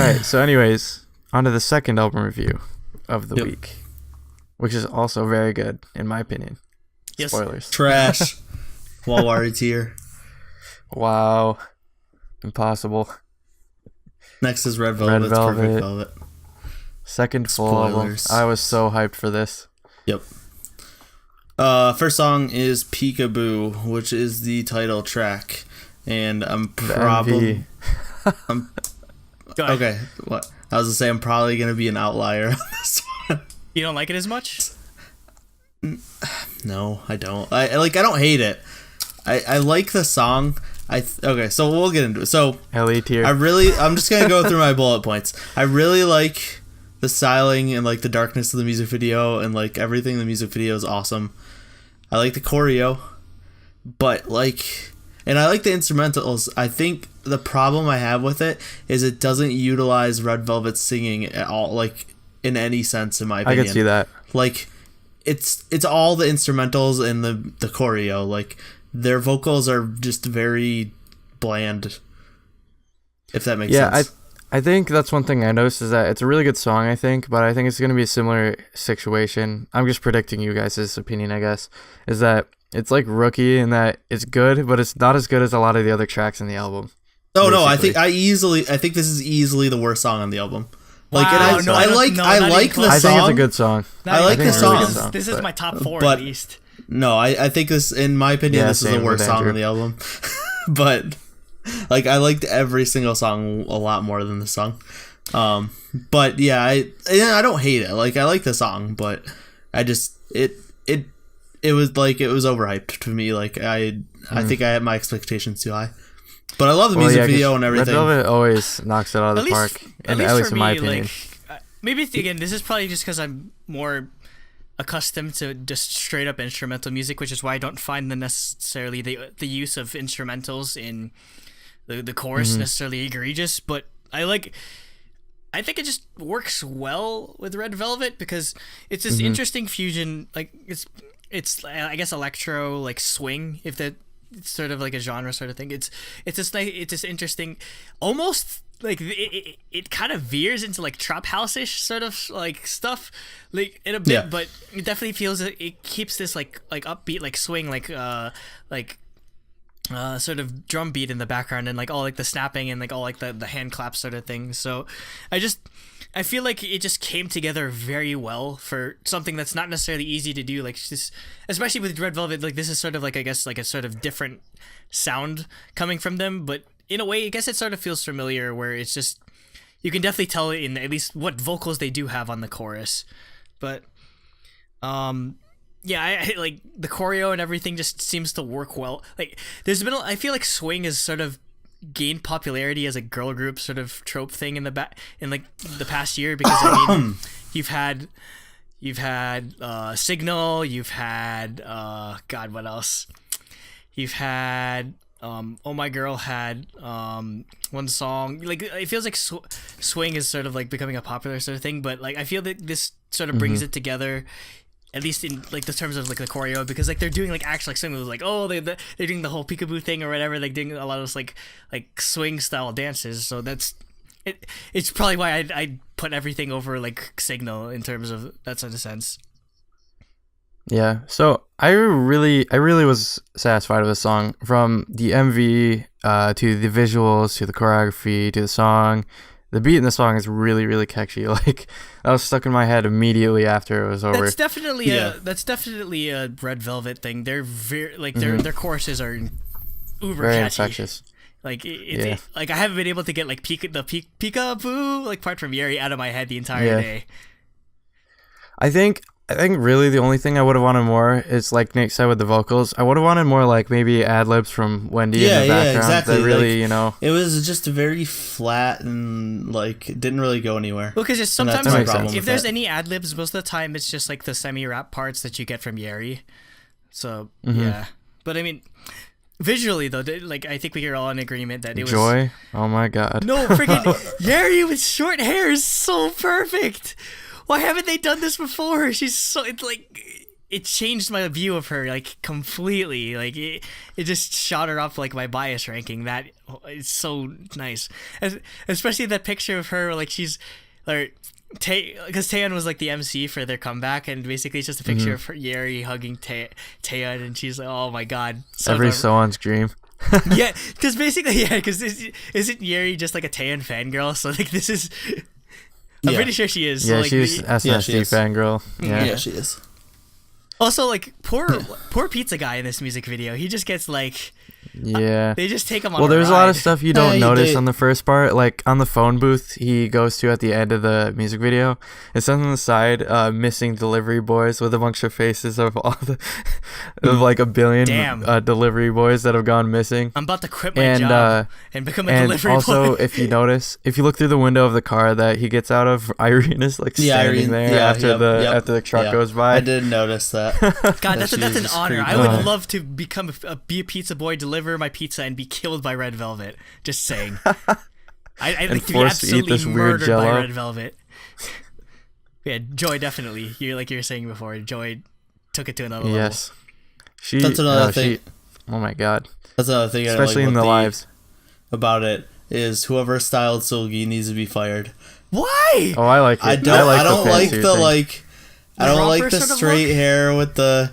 right. So, anyways, on to the second album review of the week, which is also very good, in my opinion. Yes. Spoilers. Trash. Walwari tier. Wow. Impossible. Next is Red Velvet's Perfect Velvet. Second full album. I was so hyped for this. Yep. First song is Peekaboo, which is the title track. And I'm probably... okay, what? I was going to say I'm probably going to be an outlier on this one. You don't like it as much? No, I don't. I don't hate it. I like the song. Okay, so we'll get into it. So LE tier. I'm just gonna go through my bullet points. I really like the styling and like the darkness of the music video and like everything in the music video is awesome. I like the choreo, but and I like the instrumentals. I think the problem I have with it is it doesn't utilize Red Velvet's singing at all, like in any sense, in my opinion. I can see that. Like, it's all the instrumentals and the choreo. Like, their vocals are just very bland, if that makes sense. I think that's one thing I noticed is that it's a really good song, I think, but I think it's going to be a similar situation. I'm just predicting you guys' opinion, I guess, is that it's like Rookie in that it's good, but it's not as good as a lot of the other tracks in the album. Oh, no, I think this is easily the worst song on the album. Like, wow, and I like the song. I think it's a good song. I like the song. This is my top 4 at least. No, I think this, in my opinion, this is the worst song on the album. But, like, I liked every single song a lot more than the song. But yeah, I don't hate it. Like, I like the song, but I just it was like it was overhyped to me. Like, I think I had my expectations too high. But I love the music video and everything. Red Velvet always knocks it out of the park, at least in my opinion. Like, maybe again, this is probably just because I'm more accustomed to just straight up instrumental music, which is why I don't find necessarily the use of instrumentals in the chorus necessarily egregious. But I think it just works well with Red Velvet because it's this interesting fusion. Like it's I guess electro like swing, if that it's sort of like a genre sort of thing. It's this interesting, almost like it kind of veers into like trap house-ish sort of like stuff, like in a bit, but it definitely feels it keeps this like upbeat like swing like sort of drum beat in the background and like all like the snapping and like all like the hand claps sort of thing. So I feel like it just came together very well for something that's not necessarily easy to do. Like just, especially with Red Velvet, like this is sort of like, I guess, like a sort of different sound coming from them. But in a way, I guess it sort of feels familiar where it's just, you can definitely tell in at least what vocals they do have on the chorus. But, yeah, I like the choreo and everything just seems to work well. Like I feel like swing is sort of gained popularity as a girl group sort of trope thing in like the past year, because I mean you've had Signal, you've had God, what else? You've had Oh My Girl had one song. Like it feels like swing is sort of like becoming a popular sort of thing, but like I feel that this sort of brings it together, at least in like the terms of like the choreo, because like they're doing like actual like swing, like they're doing the whole peekaboo thing or whatever, like doing a lot of those like swing style dances. So that's it. It's probably why I put everything over like Signal in terms of that sort of sense. Yeah, so I really was satisfied with the song, from the MV to the visuals to the choreography to the song. The beat in the song is really, really catchy. Like, that was stuck in my head immediately after it was over. That's definitely a Red Velvet thing. They're very like their choruses are uber very catchy. infectious. Like like I haven't been able to get like peekaboo like part from Yeri out of my head the entire day. I think really the only thing I would have wanted more is, like Nate said with the vocals, I would have wanted more like maybe ad-libs from Wendy in the background. Exactly. That really, like, you know. It was just very flat and like it didn't really go anywhere. Well, because sometimes if there's any ad-libs, most of the time it's just like the semi-rap parts that you get from Yeri. So, yeah. But I mean, visually though, like I think we are all in agreement that it was... Joy? Oh my god. No, freaking Yeri with short hair is so perfect. Why haven't they done this before? She's so, it's like, it changed my view of her like completely. Like it just shot her up like my bias ranking. That is so nice, especially that picture of her like she's like because Taeyeon was like the MC for their comeback, and basically it's just a picture of her, Yeri hugging Taeyeon, and she's like, oh my god, so every Soan's dream. Yeah, because basically, because isn't Yeri just like a Taeyeon fangirl? So like this is, I'm pretty sure she is. Yeah, so, like, she's SNSD fangirl. Yeah, she is. Also, like poor pizza guy in this music video. He just gets like, they just take him on. Well, there's a lot of ride. stuff you don't notice on the first part. Like on the phone booth he goes to at the end of the music video, it says on the side, missing delivery boys, with a bunch of faces of all the of like a billion delivery boys that have gone missing. I'm about to quit my job and become a delivery boy. And also, if you notice, if you look through the window of the car that he gets out of, Irene is like standing there after the truck goes by. I did notice that. God, that's an honor. I would love to become be a pizza boy, deliver my pizza, and be killed by Red Velvet. Just saying. I'd like to be absolutely murdered by Red Velvet. Yeah, Joy definitely. You were saying before, Joy took it to another level. Yes, that's another thing. Oh my god, that's another thing. Especially in the lives about it is whoever styled Seulgi needs to be fired. Why? Oh, I like it. I don't like the straight hair with the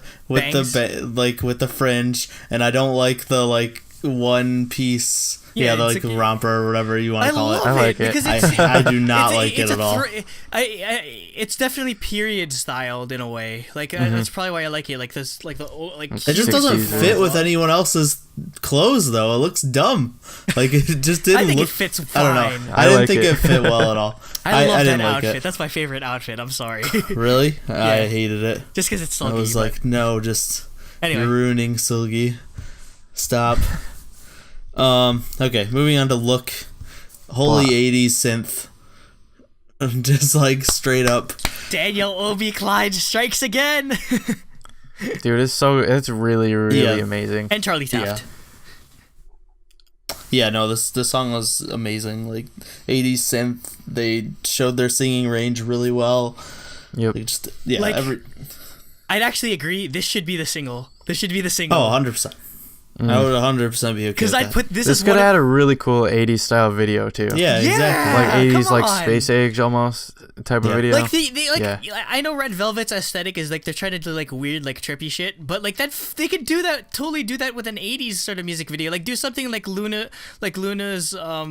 fringe, and I don't like the like one piece. Yeah, the like romper or whatever you want to call it. I like it. Because I do not like it at all. It's definitely period styled in a way. Like that's probably why I like it. Like this, like the it just doesn't fit with anyone else's clothes though. It looks dumb. Like it just didn't. I think look, it fits fine. I don't know. I didn't think it fit well at all. I love didn't that like outfit. it. That's my favorite outfit. I'm sorry. Really? I hated it. Just because it's Seulgi. I was like, no, just you're ruining Seulgi. Stop. Okay, moving on to look. Holy 80s synth. Just like straight up. Daniel Obi Klein strikes again. Dude, it's really amazing. And Charlie Taft. Yeah, no, this song was amazing. Like 80s synth, they showed their singing range really well. Yep. I'd actually agree. This should be the single. Oh, 100%. I would 100% be okay. Because I put this could have had a really cool 80s style video too. Yeah, exactly. Like 80s, like space age almost type of video. Like I know Red Velvet's aesthetic is like they're trying to do like weird, like trippy shit, but like that they could do that, totally do that with an 80s sort of music video. Like do something like Luna's what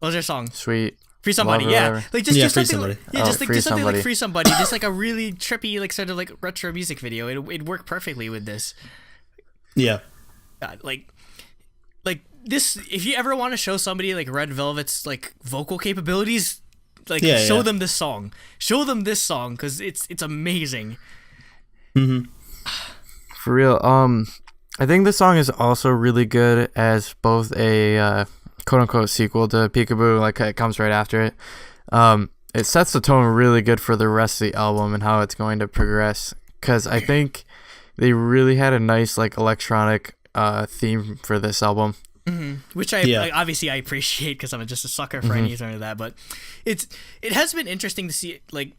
was their song? Sweet. Free Somebody, like just do something like like Free Somebody, just like a really trippy, like sort of like retro music video. It'd work perfectly with this. Yeah. God, like this. If you ever want to show somebody like Red Velvet's like vocal capabilities, like show them this song. Show them this song because it's amazing. Mm-hmm. For real. I think this song is also really good as both a quote-unquote sequel to Peekaboo. Like it comes right after it. It sets the tone really good for the rest of the album and how it's going to progress, because I think they really had a nice like electronic theme for this album, which I obviously I appreciate because I'm just a sucker for any sort of that. But it has been interesting to see like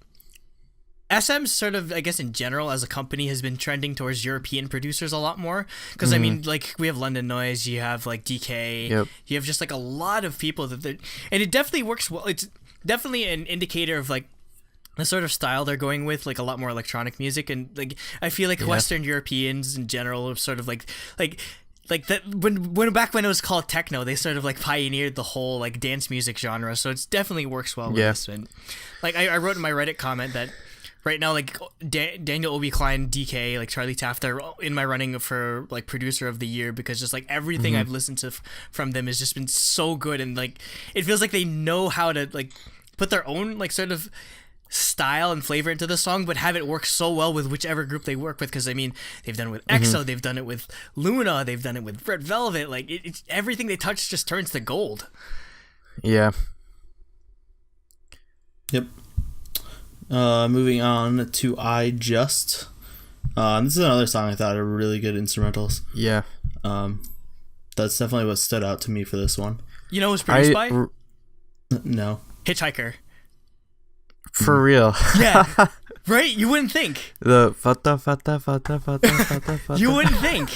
SM sort of, I guess in general as a company, has been trending towards European producers a lot more, because I mean, like we have London Noise, you have like DK, you have just like a lot of people and it definitely works well. It's definitely an indicator of like the sort of style they're going with, like a lot more electronic music, and like I feel like Western Europeans in general are sort of like that when back when it was called techno, they sort of like pioneered the whole like dance music genre, so it's definitely works well with this. And like I wrote in my Reddit comment that right now, like Daniel Obi Klein, DK, like Charlie Taft are in my running for like producer of the year, because just like everything I've listened to from them has just been so good, and like it feels like they know how to like put their own like sort of style and flavor into the song, but have it work so well with whichever group they work with. Because I mean, they've done it with EXO, they've done it with Luna, they've done it with Red Velvet. Like it's everything they touch just turns to gold. Yeah. Yep. Moving on to I Just. This is another song I thought are really good instrumentals. Yeah. That's definitely what stood out to me for this one. You know who's produced by? No. Hitchhiker. For real. Yeah. Right? You wouldn't think. The fata fata fata fata fata fata. You wouldn't think.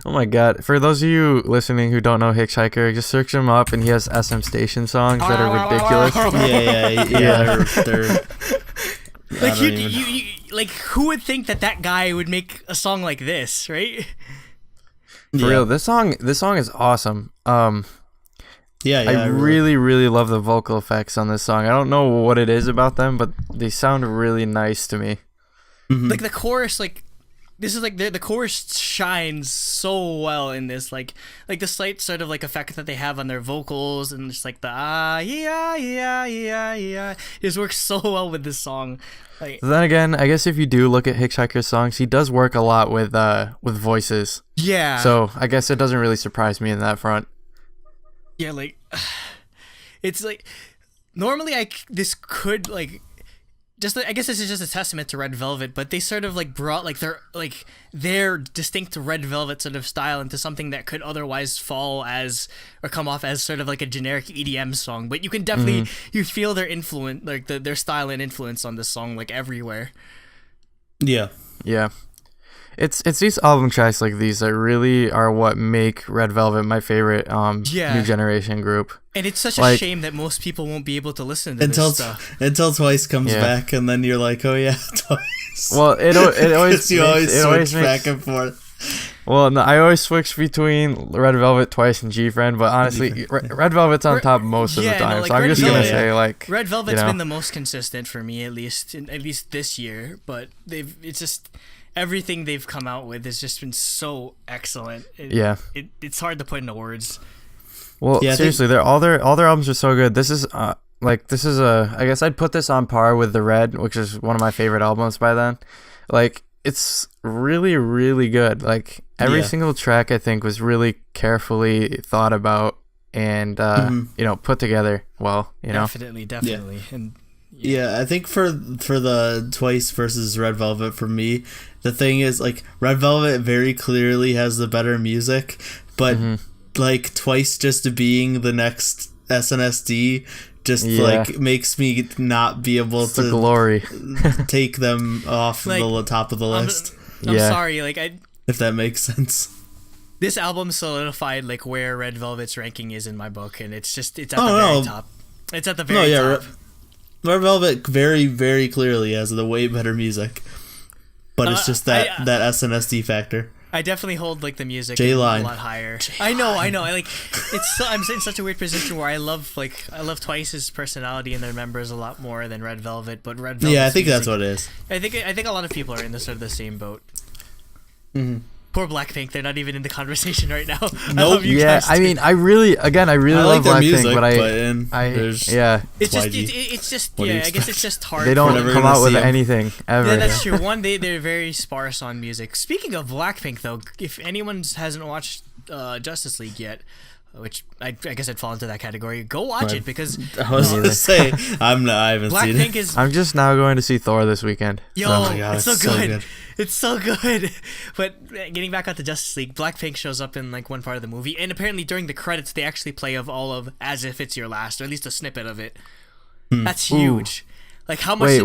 Oh my god. For those of you listening who don't know Hitchhiker, just search him up and he has SM Station songs that are ridiculous. Yeah. They're like you like who would think that guy would make a song like this, right? For real, this song is awesome. I really really love the vocal effects on this song. I don't know what it is about them, but they sound really nice to me. Mm-hmm. Like the chorus, like this is like the chorus shines so well in this, like the slight sort of like effect that they have on their vocals, and just like the yeah, it just works so well with this song. Like, then again, I guess if you do look at Hitchhiker's songs, he does work a lot with voices. Yeah. So I guess it doesn't really surprise me in that front. Yeah, like it's like normally this could like just I guess this is just a testament to Red Velvet, but they sort of like brought like their distinct Red Velvet sort of style into something that could otherwise fall as or come off as sort of like a generic EDM song. But you can definitely you feel their influence, like their style and influence on this song like everywhere. Yeah. It's these album tracks like these that really are what make Red Velvet my favorite new generation group. And it's such a shame that most people won't be able to listen to this stuff. Until Twice comes back, and then you're like, oh yeah, Twice. Well, it always you always switch back and forth. Well, no, I always switch between Red Velvet, Twice, and G-Friend, but honestly, Red Velvet's on top most of the time. So I'm just gonna say like Red Velvet's been the most consistent for me, at least this year. But it's just. Everything they've come out with has just been so excellent. It's hard to put into words. Well, seriously, all their albums are so good. This is I guess I'd put this on par with The Red, which is one of my favorite albums by then. Like, it's really, really good. Like, every single track I think was really carefully thought about and put together well. Definitely, and. Yeah, I think for the Twice versus Red Velvet, for me, the thing is, like, Red Velvet very clearly has the better music, but, like, Twice just being the next SNSD just, like, makes me not be able to glory. take them off the top of the list. I'm sorry, like, if that makes sense. This album solidified, like, where Red Velvet's ranking is in my book, and it's at the very top. It's at the very top. Red Velvet very, very clearly has the way better music, but it's just that SNSD factor. I definitely hold like the music a lot higher. I know. Like I'm in such a weird position where I love Twice's personality and their members a lot more than Red Velvet, but Red Velvet. Yeah, I think that's what it is. I think a lot of people are in the sort of the same boat. Mm-hmm. Poor Blackpink, they're not even in the conversation right now. Nope. I mean, I really love their Blackpink, music, but it's just I guess it's just hard. They don't come out with anything ever. Yeah, that's true. They're very sparse on music. Speaking of Blackpink, though, if anyone hasn't watched Justice League yet, which I guess I'd fall into that category, go watch it because I was gonna say I haven't seen it. I'm just now going to see Thor this weekend. Yo, oh my God, it's so good. It's so good. But getting back onto Justice League, Blackpink shows up in like one part of the movie, and apparently during the credits they actually play of all of As If It's Your Last, or at least a snippet of it. That's huge. Like how much?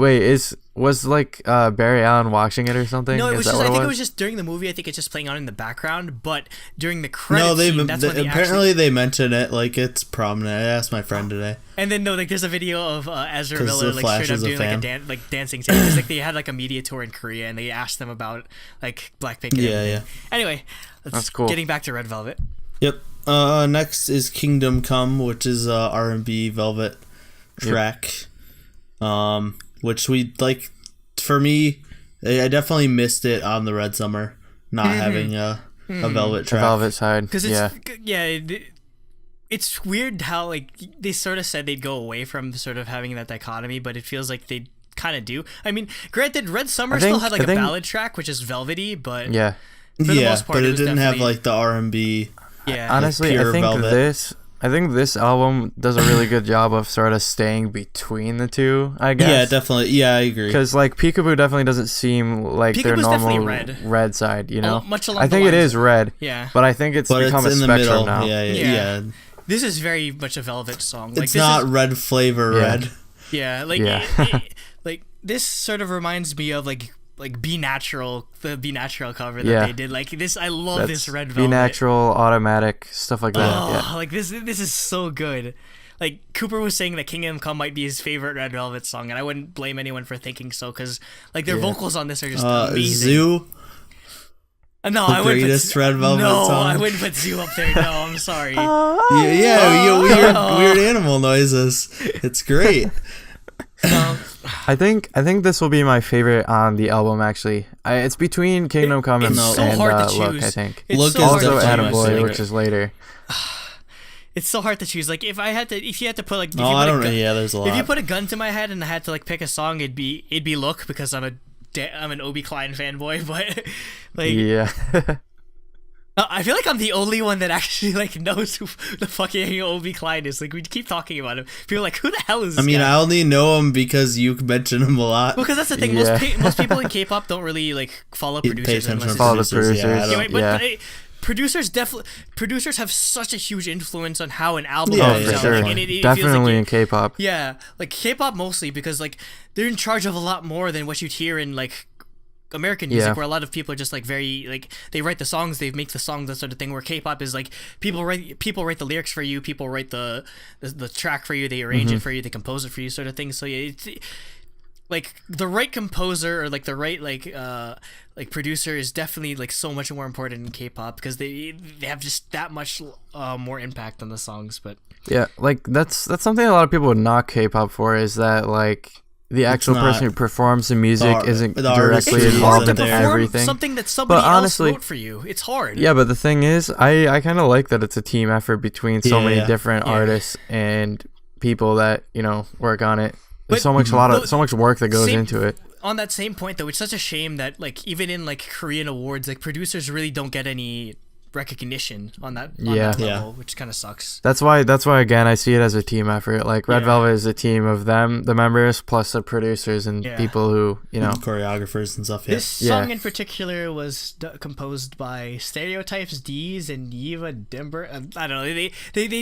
Was like Barry Allen watching it or something? No, it was just. I think it was just during the movie. I think it's just playing on in the background. But during the credits, they mention it like it's prominent. I asked my friend today. And then like there's a video of Ezra Miller like straight up doing like dancing. Because like they had like a media tour in Korea and they asked them about like Blackpink. And Anyway, that's cool. Getting back to Red Velvet. Yep. Next is Kingdom Come, which is R&B Velvet track. Yep. Which we like. For me, I definitely missed it on the Red Summer, not having a Velvet track. A Velvet side, because it's weird how like they sort of said they'd go away from sort of having that dichotomy, but it feels like they kind of do. I mean, granted, Red Summer still had like a ballad track, which is velvety, but for the most part, but it didn't have like the R&B. Yeah, honestly, I think this album does a really good job of sort of staying between the two, I guess. Yeah, definitely. Yeah, I agree. Because, like, Peekaboo definitely doesn't seem like their normal red side, you know? I think it is red, but I think it's become a spectrum now. Yeah. This is very much a Velvet song. It's not red flavor red. Yeah, like Yeah. like this sort of reminds me of like Be Natural, the Be Natural cover that they did. Like this, I love this Red Velvet. Be Natural, Automatic, stuff like that. Yeah. Like this is so good. Like Cooper was saying that Kingdom Come might be his favorite Red Velvet song, and I wouldn't blame anyone for thinking so, because like their vocals on this are just amazing. Zoo. No, the greatest Red Velvet song. No, I wouldn't put Zoo up there. No, I'm sorry. Weird animal noises. It's great. I think this will be my favorite on the album. Actually, it's between Kingdom Come and Look. I think Look is also Attaboy, which is later. It's so hard to choose. Like if you had to put like, there's a lot. If you put a gun to my head and I had to like pick a song, it'd be Look, because I'm an Obi Klein fanboy. But like, yeah. I feel like I'm the only one that actually like knows who the fucking Obi Klein is. Like we keep talking about him. People are like, who the hell is this guy? I only know him because you mention him a lot. Because that's the thing. Most people in K-pop don't really like follow producers. Follow the producers. Producers have such a huge influence on how an album comes out. Sure. Like, it definitely in K-pop. Yeah, like K-pop mostly, because like they're in charge of a lot more than what you'd hear in like American music, where a lot of people are just like very like, they write the songs, they make the songs, that sort of thing. Where K-pop is like people write the lyrics for you, people write the track for you, they arrange it for you, they compose it for you, sort of thing. So yeah, it's like the right composer or like the right like producer is definitely like so much more important in K-pop, because they have just that much more impact on the songs. But yeah, like that's something a lot of people would knock K-pop for, is that like the actual person who performs the music isn't directly involved in everything. Something that somebody else wrote for you. It's hard. Yeah, but the thing is, I kind of like that it's a team effort between so many different artists and people that work on it. There's so much work that goes into it. On that same point, though, it's such a shame that like even in like Korean awards, like producers really don't get any recognition on that level, which kind of sucks. That's why again I see it as a team effort. Like Red Velvet is a team of them, the members, plus the producers and people who choreographers and stuff. This song in particular was composed by Stereotypes, D's, and Yiva Dimber. I don't know. They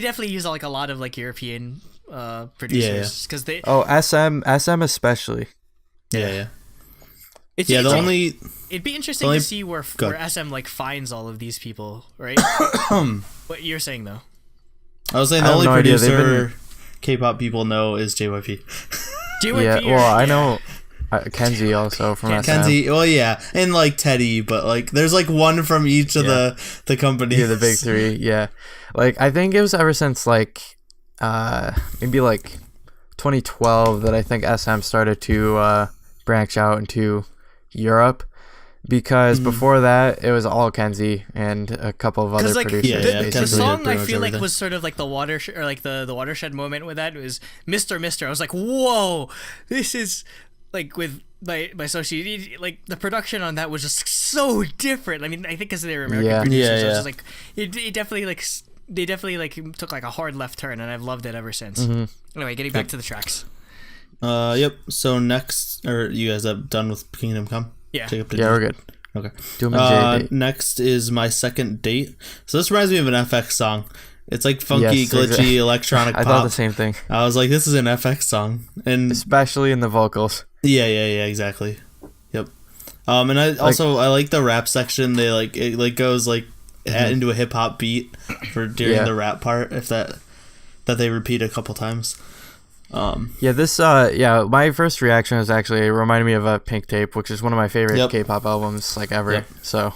definitely use like a lot of like European producers, because they SM especially. It'd be interesting to see where SM like finds all of these people, right? What you're saying though? I was saying the only producer K-pop people know is JYP. I know Kenzie also from SM. Kenzie, and like Teddy, but like there's like one from each of the companies. Yeah, the big three. Yeah, like I think it was ever since like maybe like 2012 that I think SM started to branch out into Europe, because before that it was all Kenzie and a couple of other producers. The song I feel like was sort of like the watershed moment with that. It was Mr. I was like, whoa, this is like with my Sochi, like the production on that was just so different. I mean, I think because they were American producers, so it was just like it definitely like they definitely like took like a hard left turn, and I've loved it ever since. Anyway, getting back to the tracks. Yep. So next, or you guys are done with Kingdom Come? Yeah. We're good. Okay. Next is my second date. So this reminds me of an FX song. It's like funky, glitchy, electronic pop. I thought the same thing. I was like, this is an FX song, and especially in the vocals. Yeah, exactly. Yep. And I like the rap section. They like it like goes like into a hip hop beat for during the rap part. If that they repeat a couple times. My first reaction was actually, it reminded me of a Pink Tape, which is one of my favorite K-pop albums like ever. So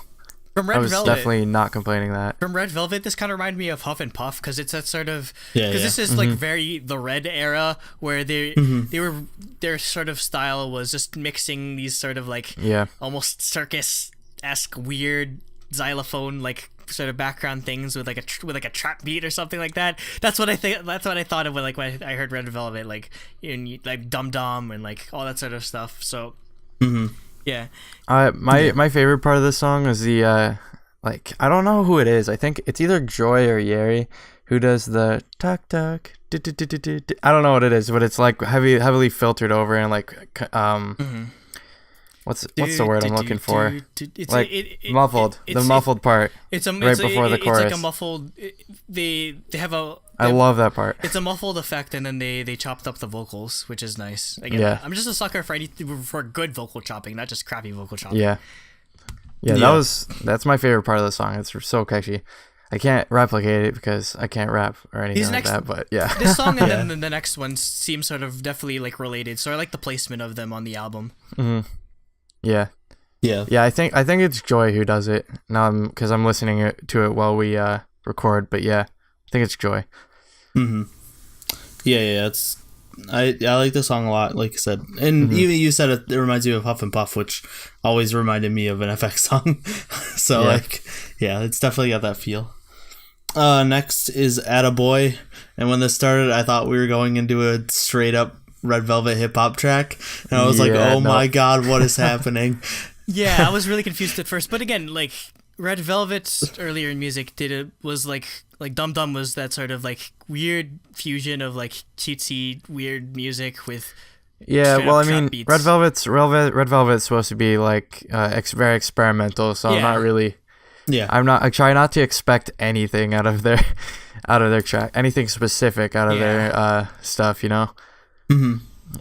from Red Velvet, definitely not complaining that. From Red Velvet, this kind of reminded me of Huff and Puff, because it's that sort of this is like very the Red era, where their sort of style was just mixing these sort of like almost circus-esque weird xylophone like sort of background things with like a trap beat or something like that. That's what I think. That's what I thought of when I heard Red Velvet, like like Dum Dum and like all that sort of stuff. So yeah. My favorite part of this song is the like, I don't know who it is. I think it's either Joy or Yeri who does the tuck tuck. I don't know what it is, but it's like heavily filtered over and like What's the word I'm looking for? Muffled. The muffled part. It's before the chorus. It's like a muffled. They have I love that part. It's a muffled effect, and then they chopped up the vocals, which is nice. Again, I'm just a sucker for good vocal chopping, not just crappy vocal chopping. Yeah. That's my favorite part of the song. It's so catchy. I can't replicate it because I can't rap or anything like that, but yeah. This song and then the next one seem sort of definitely like related, so I like the placement of them on the album. Mm-hmm. Yeah. I think it's Joy who does it now, because I'm listening to it while we record. But yeah, I think it's Joy. Mm-hmm. Yeah. I like the song a lot, like I said, and even you said it reminds you of Huff and Puff, which always reminded me of an FX song. So it's definitely got that feel. Next is Attaboy, and when this started, I thought we were going into a straight up Red Velvet hip hop track, and I was like, "Oh my god, what is happening?" Yeah, I was really confused at first, but again, like Red Velvet's earlier in music was like Dum Dum was that sort of like weird fusion of like cutesy weird music with well, I mean, Red Velvet's supposed to be like very experimental, so I'm not really I try not to expect anything out of their track, anything specific out of their stuff, you know.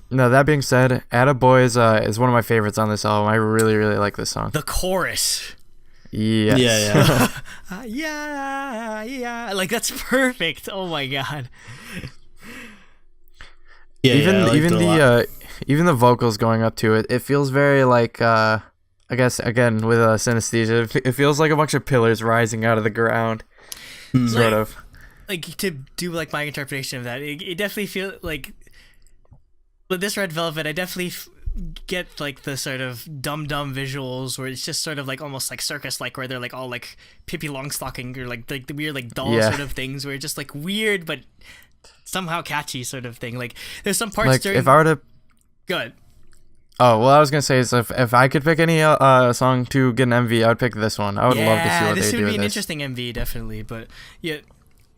No, that being said, Attaboy is one of my favorites on this album. I really, really like this song. The chorus. Yes. Yeah. Like, that's perfect. Oh my god. Even the vocals going up to it, it feels very like I guess again with synesthesia, it feels like a bunch of pillars rising out of the ground, sort of. Like, to do like my interpretation of that, it definitely feels like. With this Red Velvet, I definitely get like the sort of dumb visuals where it's just sort of like almost like circus, like where they're like all like Pippi Longstocking or like the weird like doll sort of things where it's just like weird but somehow catchy sort of thing. Like there's some parts like during. If I were to. Good. Oh well, I was gonna say is if I could pick any song to get an MV, I would pick this one. I would love to see what they do with this. This would be an interesting MV, definitely, but yeah.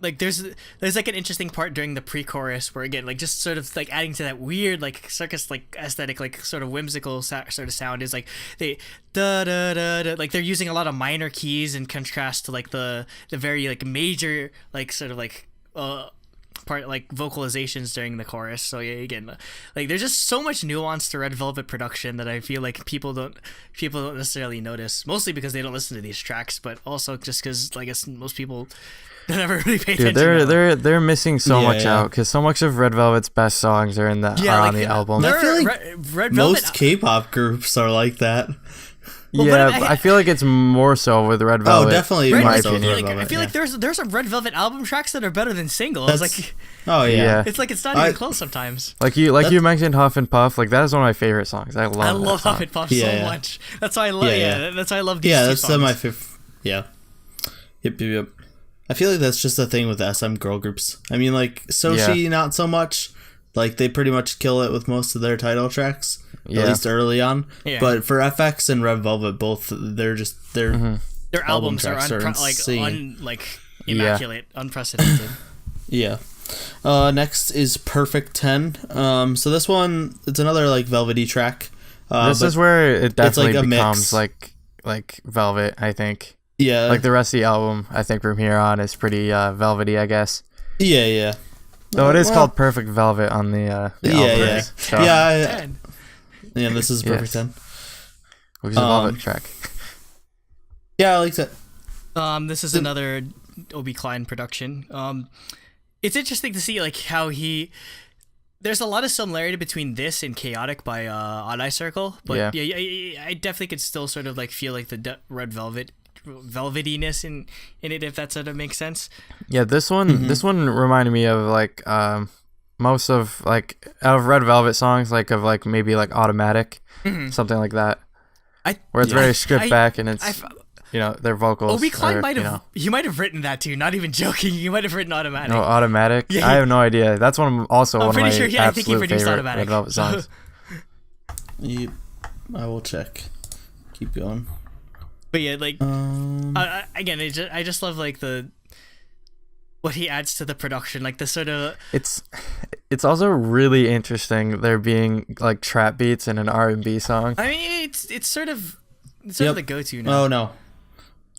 Like there's like an interesting part during the pre-chorus where again like just sort of like adding to that weird like circus like aesthetic like sort of whimsical sort of sound is like they like they're using a lot of minor keys in contrast to like the very like major like sort of like part like vocalizations during the chorus. So yeah, again like there's just so much nuance to Red Velvet production that I feel like people don't necessarily notice, mostly because they don't listen to these tracks, but also just because I guess most people never really pay attention. They're missing so much out because so much of Red Velvet's best songs are on the album. I feel like most K-pop groups are like that. I feel like it's more so with Red Velvet. Oh, definitely. In my opinion. opinion. I feel like there's some Red Velvet album tracks that are better than singles. It's like it's not even close sometimes. Like you mentioned Huff and Puff. Like that is one of my favorite songs. I love Huff and Puff so much. That's why I love. That's why I love these. Yeah, that's my favorite. Yeah. Yep. I feel like that's just the thing with the SM girl groups. I mean, like Soshi, not so much. Like they pretty much kill it with most of their title tracks, at least early on. Yeah. But for FX and Red Velvet, both their albums are immaculate, unprecedented. Yeah. Next is Perfect 10. So this one, it's another like velvety track. This is where it definitely becomes like Velvet, I think. Yeah. Like the rest of the album, I think from here on is pretty velvety, I guess. Yeah. Though it is called Perfect Velvet on the album. Yeah. So. Yeah, this is Perfect 10. Which is a Velvet track. Yeah, I liked it. This is another Obi Klein production. It's interesting to see like how there's a lot of similarity between this and Chaotic by Odd Eye Circle, but I definitely could still sort of like feel like the Red Velvet velvetiness in it, if that sort of makes sense. Yeah, this one reminded me of like most of like out of Red Velvet songs, like of like maybe like Automatic, something like that, where it's very stripped back and it's their vocals. Obi Klein you might have written that too. Not even joking. You might have written Automatic. No, Automatic. Yeah, I have no idea. That's one of one of my absolute favorite Automatic. Red Velvet songs. I will check. Keep going. But yeah, like again, I just love like what he adds to the production, like the sort of. It's also really interesting there being like trap beats in an R&B song. I mean, it's sort of the go-to now. Oh no,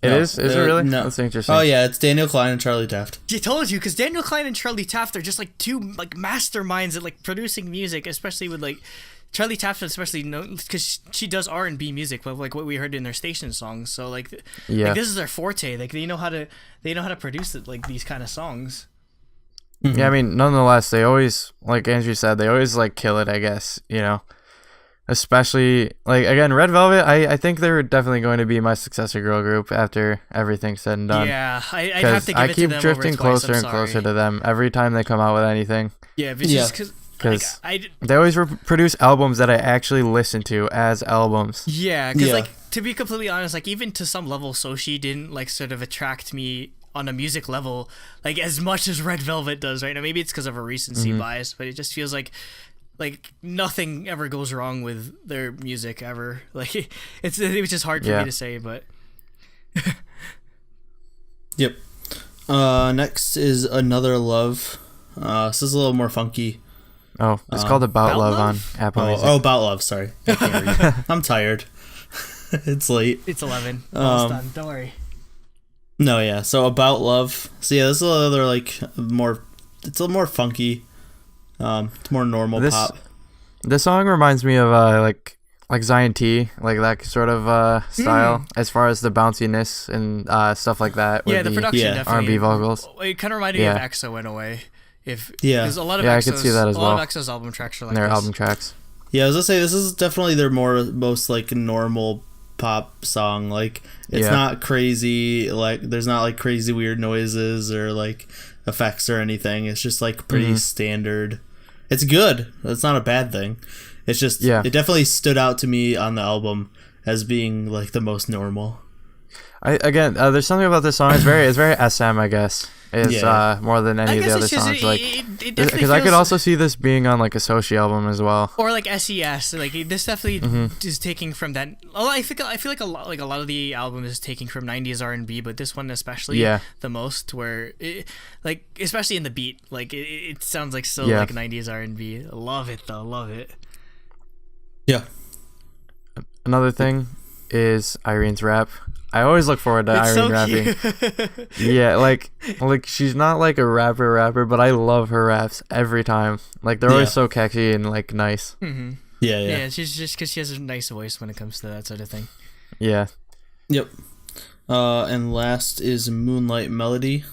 It is? Is it really? No. That's interesting. Oh yeah, it's Daniel Klein and Charlie Taft. I told you, because Daniel Klein and Charlie Taft are just like two like masterminds at like producing music, especially with like Charlie Taft, especially because she does R&B music, like what we heard in their station songs. So like this is their forte. Like they know how to produce it, like these kind of songs. Mm-hmm. Yeah, I mean, nonetheless, they always, like Andrew said, they always like kill it, I guess, you know. Especially, like, again, Red Velvet, I think they're definitely going to be my successor girl group after everything's said and done. Yeah, I'd have to give I it keep to them drifting over Twice, closer and closer to them every time they come out with anything. Yeah, but just because they always produce albums that I actually listen to as albums. Yeah, because like, to be completely honest, like, even to some level, Soshi didn't like sort of attract me on a music level like as much as Red Velvet does right now. Maybe it's because of a recency bias, but it just feels like nothing ever goes wrong with their music ever. Like it's just hard for me to say, but Yep. Next is Another Love. This is a little more funky. Oh, it's called About Love on Apple Music. Oh, About Love, sorry. I can't read. I'm tired. It's late. It's 11. Almost done. Don't worry. No, yeah. So About Love. So yeah, this is another like more. It's a little more funky. It's more normal pop. This song reminds me of like Zion T, like that sort of style as far as the bounciness and stuff like that. Yeah, the production definitely. R&B vocals. It kind of reminded me of EXO in a way. Because a lot of I could see that as well. A lot of EXO's album tracks are like their this. album tracks. Yeah, I was gonna say this is definitely their most like normal pop song. Like it's not crazy. Like there's not like crazy weird noises or like effects or anything. It's just like pretty standard. It's good. It's not a bad thing. It's just it definitely stood out to me on the album as being like the most normal. There's something about this song. It's very SM, I guess. It's more than any of the other songs. Because I could also see this being on like a Soshi album as well, or like SES. Like this definitely is taking from that. Oh, I feel like a lot of the album is taking from 90s R&B, but this one especially the most. Where like especially in the beat, like it sounds like so like 90s R&B. Love it though. Love it. Yeah. Another thing is Irene's rap. I always look forward to Irene rapping. Yeah, like she's not like a rapper, but I love her raps every time. Like they're always so catchy and like nice. Mm-hmm. Yeah. She's just because she has a nice voice when it comes to that sort of thing. Yeah. Yep. And last is Moonlight Melody.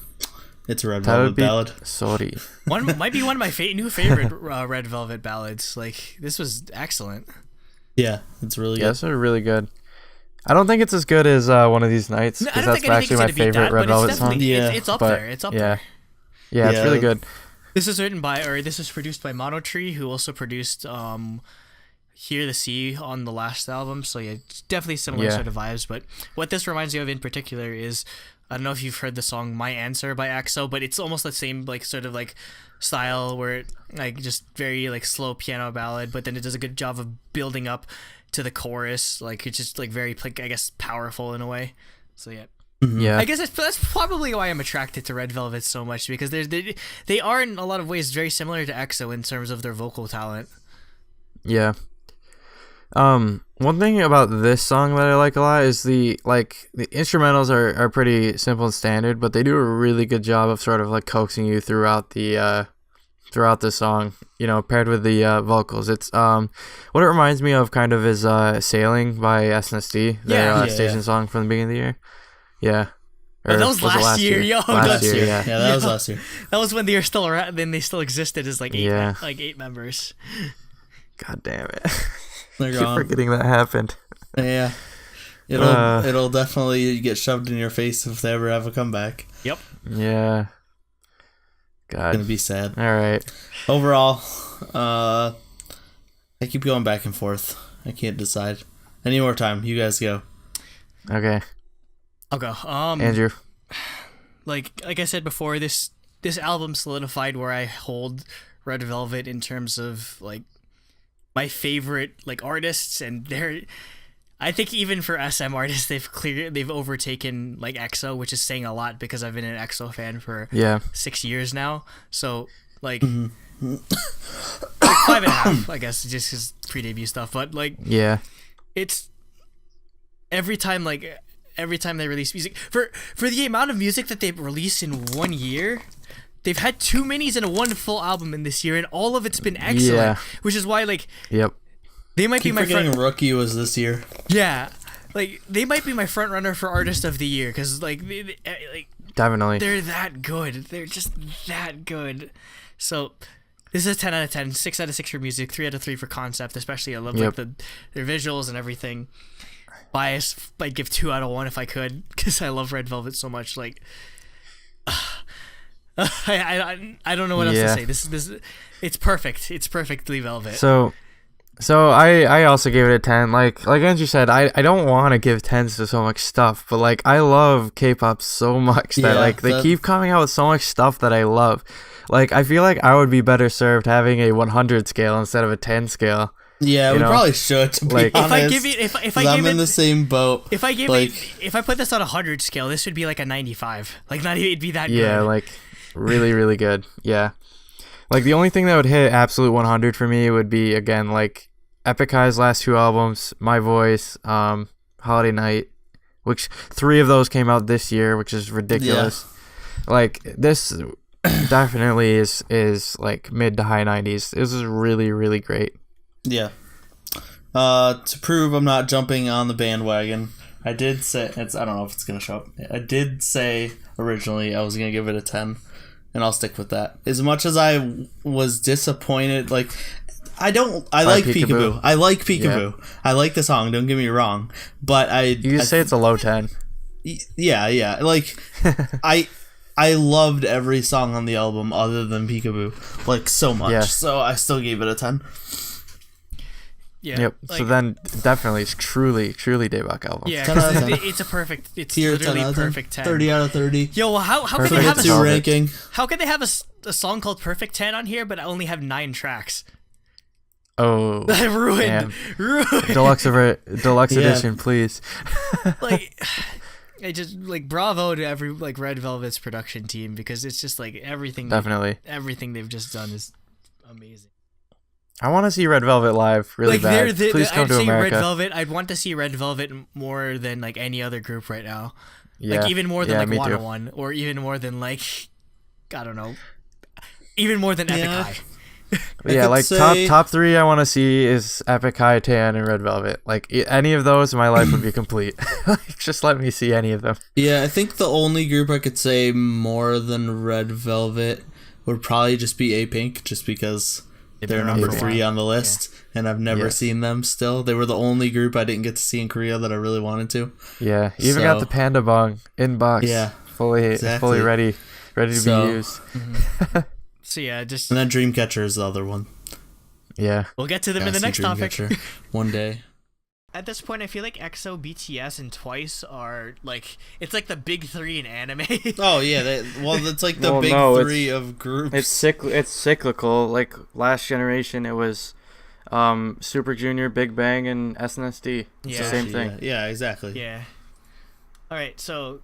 It's a Red Velvet ballad. Sorry. Might be one of my new favorite Red Velvet ballads. Like this was excellent. Yeah, it's really good. Yeah, it's really good. I don't think it's as good as One of These Nights, because that's actually my favorite Red Velvet song. It's up there. It's up there. Yeah, it's really good. This is produced by Monotree, who also produced Hear the Sea on the last album. So yeah, it's definitely similar sort of vibes. But what this reminds me of in particular is, I don't know if you've heard the song My Answer by EXO, but it's almost the same like sort of like style where it like just very like slow piano ballad, but then it does a good job of building up to the chorus. Like it's just like very like I guess powerful in a way. So yeah. I guess that's probably why I'm attracted to Red Velvet so much, because they are in a lot of ways very similar to EXO in terms of their vocal talent. Yeah. One thing about this song that I like a lot is the instrumentals are pretty simple and standard, but they do a really good job of sort of like coaxing you throughout the song, you know, paired with the vocals. It's what it reminds me of kind of is Sailing by SNSD, their station song from the beginning of the year. Yeah. That was last year. Yo, last year. Yeah, that was last year. That was when they were still around, then they still existed as like eight members. God damn it. They're Keep gone. forgetting that happened. Yeah. It'll definitely get shoved in your face if they ever have a comeback. Yep. Yeah. God. It's gonna be sad. All right. Overall, I keep going back and forth. I can't decide. Any more time? You guys go. Okay. I'll go. Andrew. Like I said before, this album solidified where I hold Red Velvet in terms of like my favorite like artists, and I think even for SM artists they've overtaken like EXO, which is saying a lot because I've been an EXO fan for 6 years now. So like, like 5.5, I guess, just his pre-debut stuff. But like, yeah, it's every time like every time they release music, for the amount of music that they've released in 1 year, they've had 2 minis and 1 full album in this year, and all of it's been excellent. Yeah. Which is why, like, Yep. they might be my front. Rookie was this year. Yeah, like they might be my front runner for artist of the year because like Definitely. they're that good. They're just that good. So this is a 10 out of 10, 6 out of 6 for music, 3 out of 3 for concept. Especially I love like their visuals and everything. Bias, I'd give 2 out of 1 if I could because I love Red Velvet so much. Like. I don't know what else to say. This it's perfect. It's perfectly Velvet. So I also gave it a 10. Like Angie said, I don't want to give 10s to so much stuff, but like I love K-pop so much that they keep coming out with so much stuff that I love. Like I feel like I would be better served having a 100 scale instead of a 10 scale. Yeah, we probably should. To be honest, if I give it, if I give I'm in the same boat. If I give if I put this on a 100 scale, this would be like a 95. Like not even it'd be that good. Yeah, like really, really good. Yeah. Like the only thing that would hit absolute 100 for me would be again like Epic High's last 2 albums, My Voice, Holiday Night, which 3 of those came out this year, which is ridiculous. Yeah. Like this definitely is like mid to high 90s. This is really, really great. Yeah. To prove I'm not jumping on the bandwagon, I did say I don't know if it's gonna show up. I did say originally I was gonna give it a 10, and I'll stick with that. As much as I was disappointed, like I like Peekaboo. I like Peekaboo. Yeah. I like the song. Don't get me wrong, but you say it's a low 10. Yeah. Like I loved every song on the album other than Peekaboo, like so much. Yeah. So I still gave it a 10. Yeah. Yep. Like, so then definitely it's truly Daebak album. Yeah, it's a perfect. It's tier literally 10 perfect 10. 30 out of 30. Yo, how can they have a ranking? How can they have a song called Perfect 10 on here, but only have 9 tracks? Oh, ruined. Deluxe edition, please. Like, I just like bravo to every like Red Velvet's production team because it's just like everything. Definitely, everything they've just done is amazing. I want to see Red Velvet live really bad. Please come to America. Red Velvet. I'd want to see Red Velvet more than like any other group right now. Yeah. Like even more than like 101 or even more than like I don't know, even more than Epic High. Yeah, like top 3 I want to see is Epic High, Tan, and Red Velvet. Like any of those, my life would be complete. Like, just let me see any of them. Yeah, I think the only group I could say more than Red Velvet would probably just be A-Pink, just because they're number 3 on the list, and I've never seen them still. They were the only group I didn't get to see in Korea that I really wanted to. Yeah, even got the Panda Bong inbox. Yeah, fully ready to be used. Mm-hmm. So yeah, just and then Dreamcatcher is the other one. Yeah, we'll get to them in the next topic. One day. At this point, I feel like EXO, BTS, and Twice are like it's like the big 3 in anime. Oh yeah, it's like the big 3 of groups. It's cyclical. Like last generation, it was Super Junior, Big Bang, and SNSD. It's the same thing. Yeah, exactly. Yeah. All right, so